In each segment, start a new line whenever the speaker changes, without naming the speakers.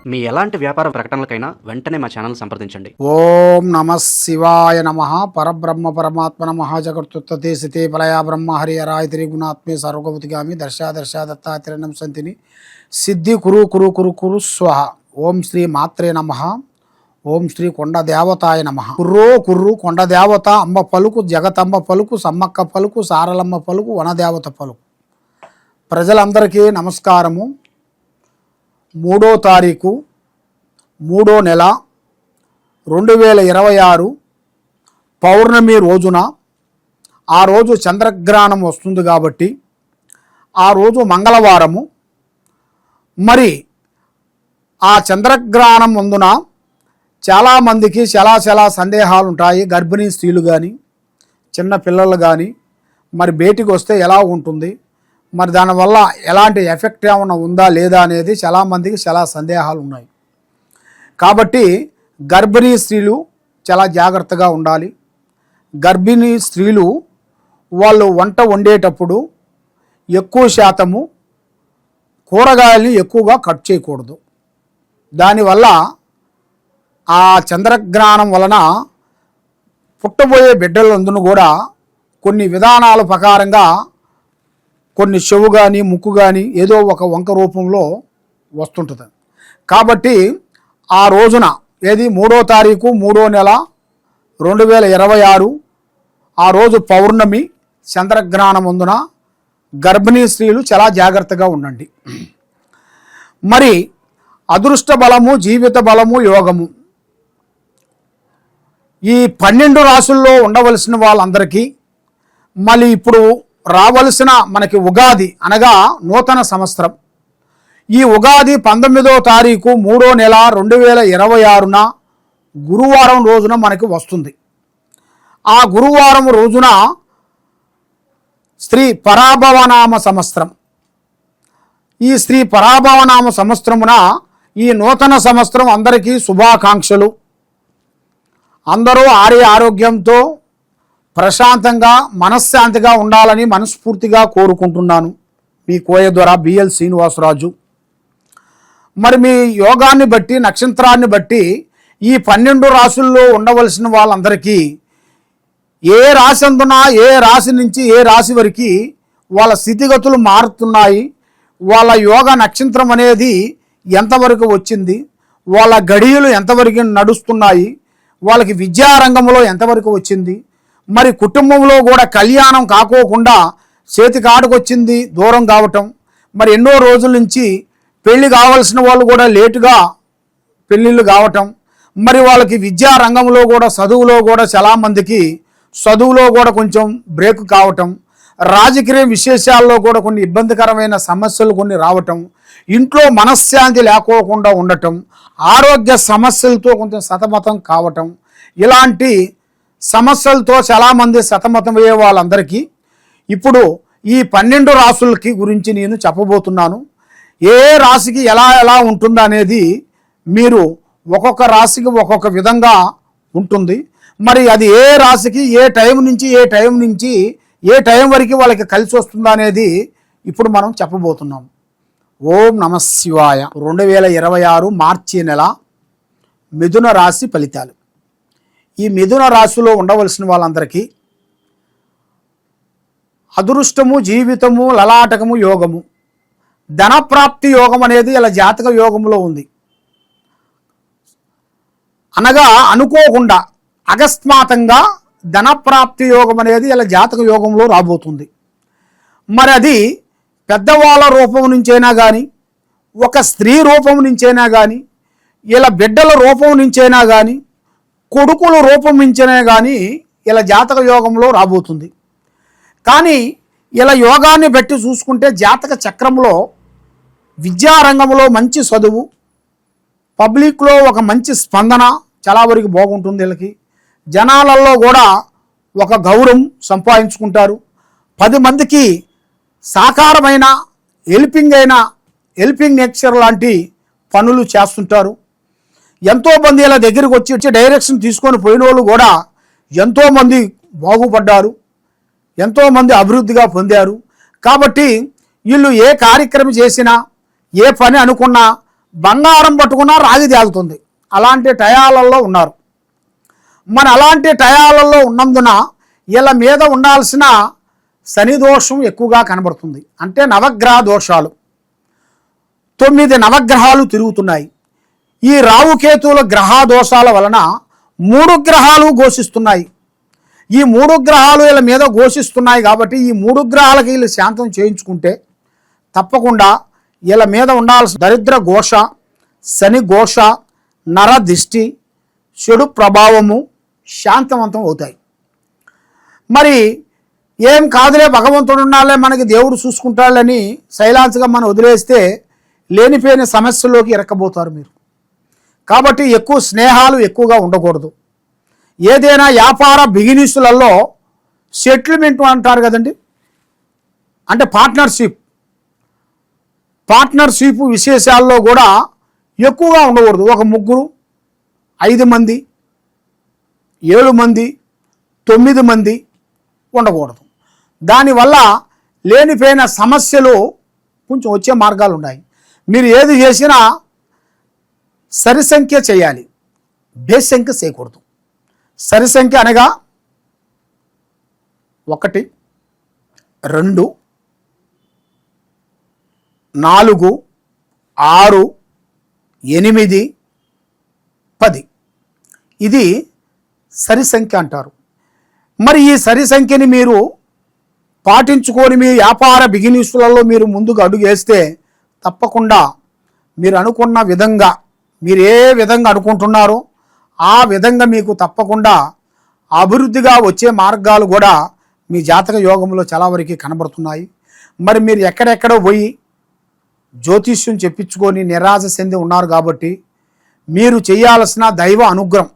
మీ ఎలాంటి వ్యాపార ప్రకటనలకైనా వెంటనే మా ఛానల్ సంప్రదించండి.
ఓం నమ శివాయ నమః. పరబ్రహ్మ పరమాత్మ నమః. జగత్తుత్తే సితే పలయా బ్రహ్మ హరిహరాయ త్రిగుణాత్మే సర్వగౌతిగామి దర్శా దత్తాత్రేయం సంతిని సిద్ధి కురు కురు కురు కురు స్వహ. ఓం శ్రీ మాత్రే నమః. ఓం శ్రీ కొండ దేవతాయ నమః. కుర్రో కుర్రు కొండ దేవత అమ్మ పలుకు, జగతమ్మ పలుకు, సమ్మక్క పలుకు, సారలమ్మ పలుకు, వనదేవత పలుకు. ప్రజలందరికీ నమస్కారము. 3వ తారీఖు 3వ నెల 2026 పౌర్ణమి రోజున, ఆ రోజు చంద్రగ్రహణం వస్తుంది కాబట్టి ఆ రోజు మంగళవారము. మరి ఆ చంద్రగ్రహణం ముందున చాలామందికి చాలా సందేహాలు ఉంటాయి. గర్భిణీ స్త్రీలు కానీ, చిన్న పిల్లలు కానీ మరి బయటికి వస్తే ఎలా ఉంటుంది, మరి దానివల్ల ఎలాంటి ఎఫెక్ట్ ఏమైనా ఉందా లేదా అనేది చాలామందికి చాలా సందేహాలు ఉన్నాయి. కాబట్టి గర్భిణీ స్త్రీలు చాలా జాగ్రత్తగా ఉండాలి. గర్భిణీ స్త్రీలు వాళ్ళు వంట వండేటప్పుడు ఎక్కువ శాతము కూరగాయలని ఎక్కువగా కట్ చేయకూడదు. దానివల్ల ఆ చంద్రగ్రహణం వలన పుట్టబోయే బిడ్డలందరూ కూడా కొన్ని విధానాల ప్రకారంగా కొన్ని చెవు కానీ ముక్కు కానీ ఏదో ఒక వంక రూపంలో వస్తుంటుంది. కాబట్టి ఆ రోజున ఏది 3వ తారీఖు 3వ నెల 2026 ఆ రోజు పౌర్ణమి చంద్రగ్రహణం ముందున గర్భిణీ స్త్రీలు చాలా జాగ్రత్తగా ఉండండి. మరి అదృష్ట బలము, జీవిత బలము, యోగము ఈ 12 రాసుల్లో ఉండవలసిన వాళ్ళందరికీ మళ్ళీ ఇప్పుడు రావలసిన మనకి ఉగాది అనగా నూతన సంవత్సరం. ఈ ఉగాది 19వ తారీఖు 3వ నెల 2026న గురువారం రోజున మనకి వస్తుంది. ఆ గురువారం రోజున శ్రీ పరాభవనామ సంవత్సరం. ఈ శ్రీ పరాభవనామ సంవత్సరమున ఈ నూతన సంవత్సరం అందరికీ శుభాకాంక్షలు. అందరూ ఆరోగ్యంతో ప్రశాంతంగా మనశ్శాంతిగా ఉండాలని మనస్ఫూర్తిగా కోరుకుంటున్నాను. మీ కోయ ద్వారా బిఎల్ శ్రీనివాసరాజు. మరి మీ యోగాన్ని బట్టి, నక్షత్రాన్ని బట్టి ఈ 12 రాసుల్లో ఉండవలసిన వాళ్ళందరికీ ఏ రాశి అందునా, ఏ రాశి నుంచి ఏ రాశి వరకు వాళ్ళ స్థితిగతులు మారుతున్నాయి, వాళ్ళ యోగ నక్షత్రం అనేది ఎంతవరకు వచ్చింది, వాళ్ళ గడియలు ఎంతవరకు నడుస్తున్నాయి, వాళ్ళకి విద్యారంగంలో ఎంతవరకు వచ్చింది, మరి కుటుంబంలో కూడా కళ్యాణం కాకోకుండా చేతికాడుకొచ్చింది దూరం కావటం, మరి ఎన్నో రోజుల నుంచి పెళ్లి కావాల్సిన వాళ్ళు కూడా లేటుగా పెళ్ళిళ్ళు కావటం, మరి వాళ్ళకి విద్యా రంగంలో కూడా చదువులో కూడా చాలామందికి చదువులో కూడా కొంచెం బ్రేక్ కావటం, రాజకీయ విశేషాల్లో కూడా కొన్ని ఇబ్బందికరమైన సమస్యలు కొన్ని రావటం, ఇంట్లో మనశ్శాంతి లేకోకుండా ఉండటం, ఆరోగ్య సమస్యలతో కొంచెం సతమతం కావటం, ఇలాంటి సమస్యలతో చాలామంది సతమతమయ్యే వాళ్ళందరికీ ఇప్పుడు ఈ 12 రాసులకి గురించి నేను చెప్పబోతున్నాను. ఏ రాశికి ఎలా ఎలా ఉంటుందో అనేది మీరు ఒక్కొక్క రాశికి ఒక్కొక్క విధంగా ఉంటుంది. మరి అది ఏ రాశికి ఏ టైం నుంచి ఏ టైం వరకు వాళ్ళకి కలిసి వస్తుందో అనేది ఇప్పుడు మనం చెప్పబోతున్నాం. ఓం నమ శివాయ. 2026 మార్చి నెల మిథున రాశి ఫలితాలు. ఈ మిథున రాశిలో ఉండవలసిన వాళ్ళందరికీ అదృష్టము, జీవితము, లలాటకము, యోగము, ధనప్రాప్తి యోగం అనేది ఇలా జాతక యోగంలో ఉంది. అనగా అనుకోకుండా అకస్మాత్తుగా ధనప్రాప్తి యోగం అనేది ఇలా జాతక యోగంలో రాబోతుంది. మరి అది పెద్దవాళ్ళ రూపం నుంచైనా కానీ, ఒక స్త్రీ రూపం నుంచైనా కానీ, ఇలా బిడ్డల రూపం నుంచైనా కానీ, కొడుకుల రూపం నుంచైనా కానీ ఇలా జాతక యోగంలో రాబోతుంది. కానీ ఇలా యోగాన్ని బట్టి చూసుకుంటే జాతక చక్రంలో విద్యారంగంలో మంచి చదువు, పబ్లిక్లో ఒక మంచి స్పందన చాలా వరకు బాగుంటుంది. వీళ్ళకి జనాలలో కూడా ఒక గౌరవం సంపాదించుకుంటారు. 10 మందికి సాకారమైన హెల్పింగ్ నేచర్ లాంటి పనులు చేస్తుంటారు. ఎంతోమంది ఇలా దగ్గరికి వచ్చి డైరెక్షన్ తీసుకొని పోయిన వాళ్ళు కూడా ఎంతోమంది బాగుపడ్డారు, ఎంతోమంది అభివృద్ధిగా పొందారు. కాబట్టి వీళ్ళు ఏ కార్యక్రమం చేసినా, ఏ పని అనుకున్నా బంగారం పట్టుకున్నా రాగి తేలుతుంది. అలాంటి టయాలలో ఉన్నారు. మరి అలాంటి టయాలలో ఉన్నందున వీళ్ళ మీద ఉండాల్సిన శని దోషం ఎక్కువగా కనబడుతుంది. అంటే నవగ్రహ దోషాలు 9 నవగ్రహాలు తిరుగుతున్నాయి. ఈ రావుకేతువుల గ్రహ దోషాల వలన 3 గ్రహాలు ఘోషిస్తున్నాయి. ఈ 3 గ్రహాలు వీళ్ళ మీద ఘోషిస్తున్నాయి కాబట్టి ఈ 3 గ్రహాలకి వీళ్ళు శాంతం చేయించుకుంటే తప్పకుండా వీళ్ళ మీద ఉండాల్సిన దరిద్ర ఘోష, శని ఘోష, నర దిష్టి, చెడు ప్రభావము శాంతవంతం అవుతాయి. మరి ఏం కాదులే, భగవంతుడు ఉన్నాలే, మనకి దేవుడు చూసుకుంటాడని సైలాన్స్గా మనం వదిలేస్తే లేనిపోయిన సమస్యల్లోకి ఇరక్కబోతారు మీరు. కాబట్టి ఎక్కువ స్నేహాలు ఎక్కువగా ఉండకూడదు. ఏదైనా వ్యాపార బిజినెస్లలో సెటిల్మెంట్ అంటారు కదండి, అంటే పార్ట్నర్షిప్ విశేషాల్లో కూడా ఎక్కువగా ఉండకూడదు. ఒక 3, 5 మంది, 7 మంది, 9 మంది ఉండకూడదు. దానివల్ల లేనిపోయిన సమస్యలు కొంచెం వచ్చే మార్గాలు ఉన్నాయి. మీరు ఏది చేసినా సరి సంఖ్య చేయాలి, బేస్ సంఖ్య చేయకూడదు. సరి సంఖ్య అనగా 1, 2, 4, 6, 8, 10 ఇది సరి సంఖ్య అంటారు. మరి ఈ సరి సంఖ్యని మీరు పాటించుకొని మీ వ్యాపార బిజినెస్లలో మీరు ముందుకు అడుగు వేస్తే తప్పకుండా మీరు అనుకున్న విధంగా, మీరు ఏ విధంగా అనుకుంటున్నారో ఆ విధంగా మీకు తప్పకుండా అభివృద్ధిగా వచ్చే మార్గాలు కూడా మీ జాతక యోగంలో చాలా వరకు కనబడుతున్నాయి. మరి మీరు ఎక్కడెక్కడో పోయి జ్యోతిష్యం చెప్పించుకొని నిరాశ చెంది ఉన్నారు కాబట్టి మీరు చేయాల్సిన దైవ అనుగ్రహం,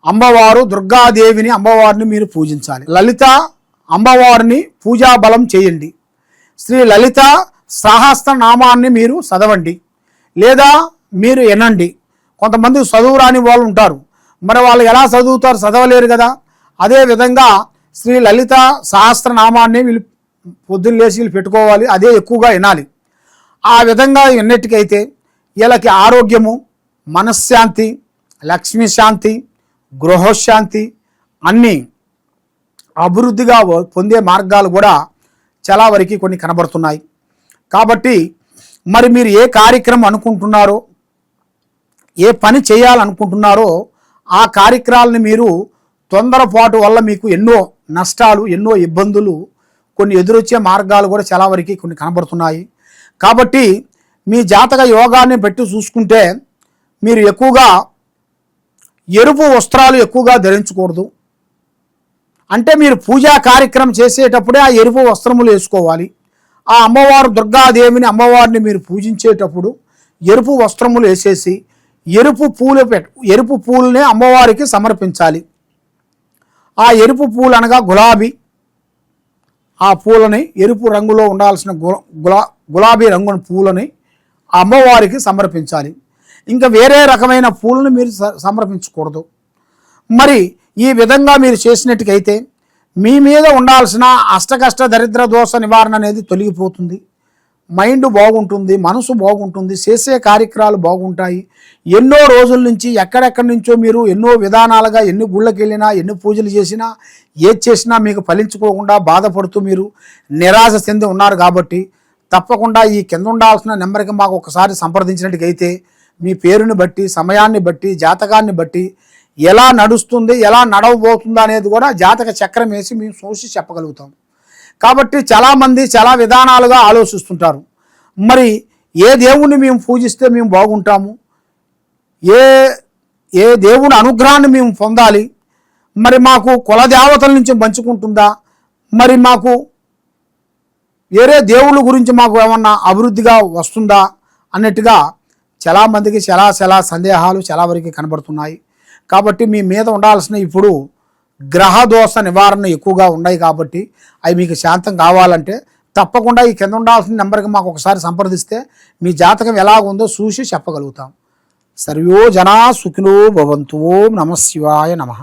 అమ్మవారు దుర్గాదేవిని, అమ్మవారిని మీరు పూజించాలి. లలిత అమ్మవారిని పూజా బలం చేయండి. శ్రీ లలిత సహస్ర నామాన్ని మీరు చదవండి, లేదా మీరు వినండి. కొంతమంది చదువు రాని వాళ్ళు ఉంటారు, మరి వాళ్ళు ఎలా చదువుతారు, చదవలేరు కదా. అదేవిధంగా శ్రీ లలిత సహస్రనామాన్ని వీళ్ళు పొద్దున్న లేచి వీళ్ళు పెట్టుకోవాలి, అదే ఎక్కువగా వినాలి. ఆ విధంగా విన్నట్టుకైతే వీళ్ళకి ఆరోగ్యము, మనశ్శాంతి, లక్ష్మీ శాంతి, గృహశాంతి అన్నీ అభివృద్ధిగా పొందే మార్గాలు కూడా చాలా వరకు కొన్ని కనబడుతున్నాయి. కాబట్టి మరి మీరు ఏ కార్యక్రమం అనుకుంటున్నారో, ఏ పని చేయాలనుకుంటున్నారో ఆ కార్యక్రమాలను మీరు తొందరపాటు వల్ల మీకు ఎన్నో నష్టాలు, ఎన్నో ఇబ్బందులు, కొన్ని ఎదురొచ్చే మార్గాలు కూడా చాలా వరకు కొన్ని కనబడుతున్నాయి. కాబట్టి మీ జాతక యోగాన్ని బట్టి చూసుకుంటే మీరు ఎక్కువగా ఎరుపు వస్త్రాలు ఎక్కువగా ధరించకూడదు. అంటే మీరు పూజా కార్యక్రమం చేసేటప్పుడే ఆ ఎరుపు వస్త్రములు వేసుకోవాలి. ఆ అమ్మవారు దుర్గాదేవిని, అమ్మవారిని మీరు పూజించేటప్పుడు ఎరుపు వస్త్రములు వేసేసి ఎరుపు పూలనే అమ్మవారికి సమర్పించాలి. ఆ ఎరుపు పూలు అనగా గులాబీ, ఆ పూలని ఎరుపు రంగులో ఉండాల్సిన గులాబీ రంగున పూలని అమ్మవారికి సమర్పించాలి. ఇంకా వేరే రకమైన పూలను మీరు సమర్పించకూడదు. మరి ఈ విధంగా మీరు చేసినట్టుకైతే మీ మీద ఉండాల్సిన అష్టకష్ట దరిద్ర దోష నివారణ అనేది తొలగిపోతుంది. మైండ్ బాగుంటుంది, మనసు బాగుంటుంది, చేసే కార్యక్రమాలు బాగుంటాయి. ఎన్నో రోజుల నుంచి ఎక్కడెక్కడి నుంచో మీరు ఎన్నో విధానాలుగా ఎన్ని గుళ్ళకి వెళ్ళినా, ఎన్ని పూజలు చేసినా, ఏది చేసినా మీకు ఫలించుకోకుండా బాధపడుతూ మీరు నిరాశ చెంది ఉన్నారు. కాబట్టి తప్పకుండా ఈ కింద ఉండాల్సిన నెంబర్కి మాకు ఒకసారి సంప్రదించినట్టుకైతే మీ పేరుని బట్టి, సమయాన్ని బట్టి, జాతకాన్ని బట్టి ఎలా నడుస్తుంది, ఎలా నడవబోతుందో అనేది కూడా జాతక చక్రం వేసి మేము చూసి చెప్పగలుగుతాం. కాబట్టి చాలామంది చాలా విధానాలుగా ఆలోచిస్తుంటారు. మరి ఏ దేవుణ్ణి మేము పూజిస్తే మేము బాగుంటాము, ఏ దేవుని అనుగ్రహాన్ని మేము పొందాలి, మరి మాకు కులదేవతల నుంచి పంచుకుంటుందా, మరి మాకు వేరే దేవుళ్ళ గురించి మాకు ఏమన్నా అభివృద్ధిగా వస్తుందా అన్నట్టుగా చాలామందికి చాలా సందేహాలు చాలా వరకు కనబడుతున్నాయి. కాబట్టి మీ మీద ఉండాల్సిన ఇప్పుడు గ్రహదోష నివారణ ఎక్కువగా ఉన్నాయి. కాబట్టి అవి మీకు శాంతం కావాలంటే తప్పకుండా ఈ కింద ఉండాల్సిన నెంబర్కి మాకు ఒకసారి సంప్రదిస్తే మీ జాతకం ఎలా ఉందో చూసి చెప్పగలుగుతాం. సర్వో జనా సుఖినో భవంతు. ఓం నమః శివాయ నమః.